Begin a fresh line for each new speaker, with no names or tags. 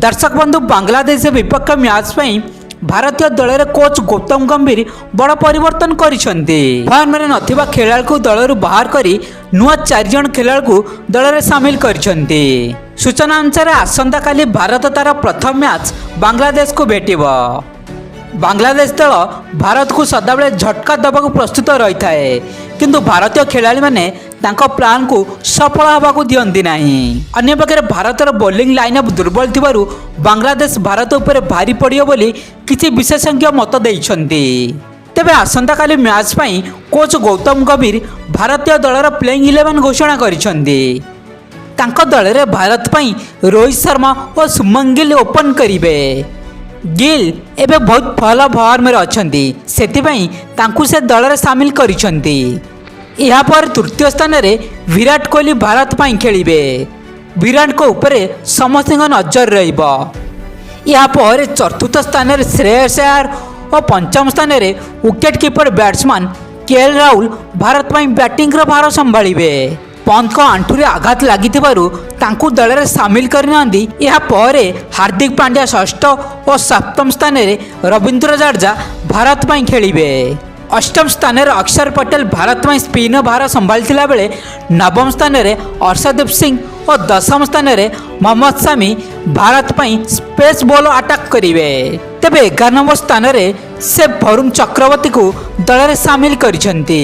दर्शक बंधु बांग्लादेश विपक्ष मैच में भारतीय दल रे कोच गौतम गंभीर बड़ परिवर्तन करिसेंती। फॉर्म में नथिबा खेलाड़ी को दल बाहर करी नुआ 4 जन खेलाड़ी को दल रे शामिल करिसेंती। सूचना अनुसार आसंता काली भारत तार प्रथम मैच बांग्लादेश को भेटिबो। बांग्लादेश दल भारत को सदाबले झटका दबाक प्रस्तुत रही थाए, किंतु भारतीय खेलाड़ी माने तांको प्लान को सफल होबाकू दियंती नाही। अन्य पक्षे भारतर बॉलिंग लाइनअप दुर्बल थिबारु बांग्लादेश भारत उपर भारी पड़ियो बोली किछि विशेषज्ञ मत देइछंती। तेबे आसंता काली मैच पई कोच गौतम गंभीर भारतीय दलर प्लेइंग 11 घोषणा करिसेंती। तांको दल रे भारत पई रोहित शर्मा और शुभमन गिल ओपन करिवे। गिल एबे बहुत भल फॉर्म रे अछंती, सेतिपई तांकु से दल रे शामिल करिसेंती। यहाँ पर तृतीय स्थान में विराट कोहली भारत पर खेलिबे। विराट को ऊपर समस्त नजर रहिबो। यहाँ पर चतुर्थ स्थान में श्रेयस अय्यर और पंचम स्थान में wicket keeper batsman KL Rahul Bharat पर बैटिंग भार संभाळिबे। पंत को आंठू आघात लगी दल में सामिल करना। यहाँ पर हार्दिक पांड्या षष्ठ और सप्तम स्थान में रवींद्र जडेजा भारत पर खेलिबे। अष्टम स्थान में अक्षर पटेल भारत में स्पिन भार संभाळिथिला बेले नवम स्थान में अर्शदीप सिंह और दशम स्थान में मोहम्मद शमी भारत पर स्पेस बॉल अटैक करेंगे। तेबे 11 नंबर स्थान में से वरुण चक्रवर्ती को दल में शामिल करिसेंती।